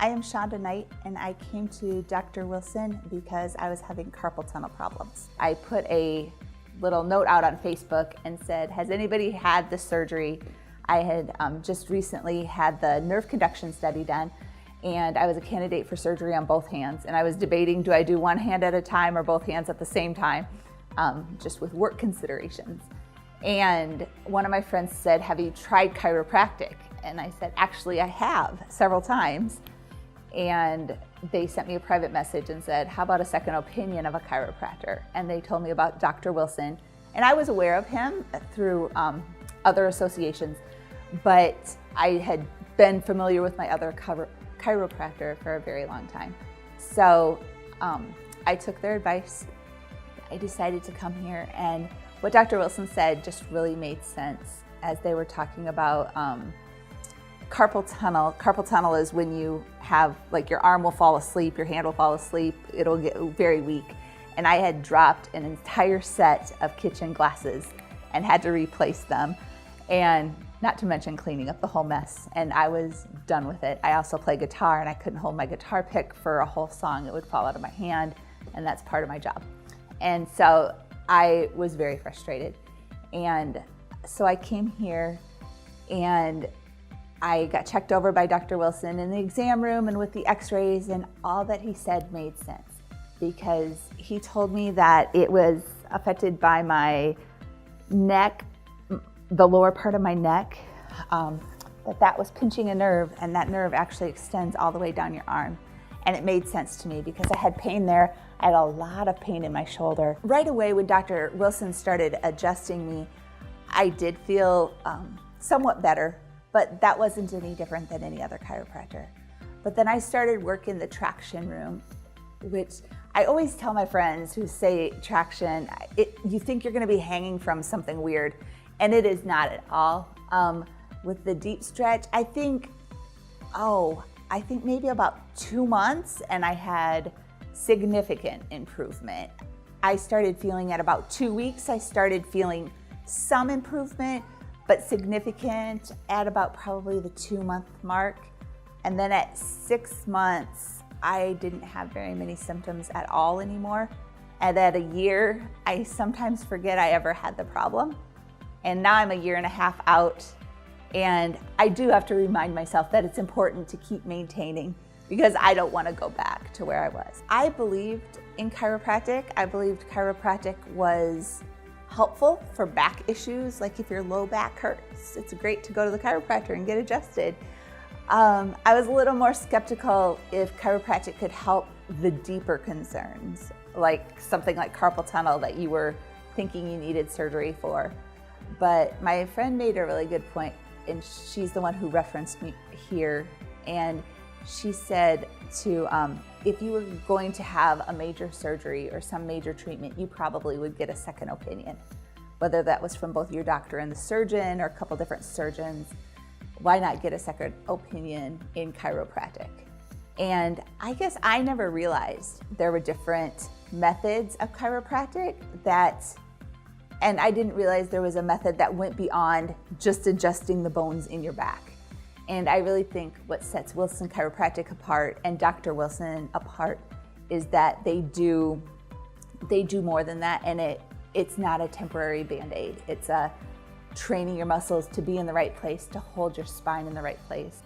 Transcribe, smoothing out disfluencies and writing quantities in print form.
I am Shanda Knight, and I came to Dr. Wilson because I was having carpal tunnel problems. I put a little note out on Facebook and said, has anybody had the surgery? I had just recently had the nerve conduction study done, and I was a candidate for surgery on both hands. And I was debating, do I do one hand at a time or both hands at the same time, just with work considerations. And one of my friends said, have you tried chiropractic? And I said, actually, I have several times. And they sent me a private message and said, how about a second opinion of a chiropractor? And they told me about Dr. Wilson. And I was aware of him through other associations, but I had been familiar with my other chiropractor for a very long time. So I took their advice. I decided to come here, and what Dr. Wilson said just really made sense as they were talking about carpal tunnel. Carpal tunnel is when you have, like, your arm will fall asleep, your hand will fall asleep, it'll get very weak. And I had dropped an entire set of kitchen glasses and had to replace them, and not to mention cleaning up the whole mess, and I was done with it. I also play guitar, and I couldn't hold my guitar pick for a whole song. It would fall out of my hand, and that's part of my job. And so I was very frustrated. And so I came here and I got checked over by Dr. Wilson in the exam room and with the x-rays, and all that he said made sense, because he told me that it was affected by my neck, the lower part of my neck, that was pinching a nerve, and that nerve actually extends all the way down your arm. And it made sense to me because I had pain there. I had a lot of pain in my shoulder. Right away when Dr. Wilson started adjusting me, I did feel somewhat better, but that wasn't any different than any other chiropractor. But then I started working the traction room, which I always tell my friends who say traction, you think you're gonna be hanging from something weird, and it is not at all. With the deep stretch, I think maybe about 2 months, and I had significant improvement. I started feeling at about 2 weeks, I started feeling some improvement, but significant at about probably the 2-month mark. And then at 6 months, I didn't have very many symptoms at all anymore. And at a year, I sometimes forget I ever had the problem. And now I'm a 1.5 years out, and I do have to remind myself that it's important to keep maintaining, because I don't want to go back to where I was. I believed in chiropractic. I believed chiropractic was helpful for back issues, like if your low back hurts, it's great to go to the chiropractor and get adjusted. I was a little more skeptical if chiropractic could help the deeper concerns, like something like carpal tunnel that you were thinking you needed surgery for. But my friend made a really good point, and she's the one who referenced me here, and she said if you were going to have a major surgery or some major treatment, you probably would get a second opinion, whether that was from both your doctor and the surgeon or a couple different surgeons. Why not get a second opinion in chiropractic? And I guess I never realized there were different methods of chiropractic and I didn't realize there was a method that went beyond just adjusting the bones in your back. And I really think what sets Wilson Chiropractic apart and Dr. Wilson apart is that they do more than that, and it's not a temporary Band-Aid. It's training your muscles to be in the right place, to hold your spine in the right place.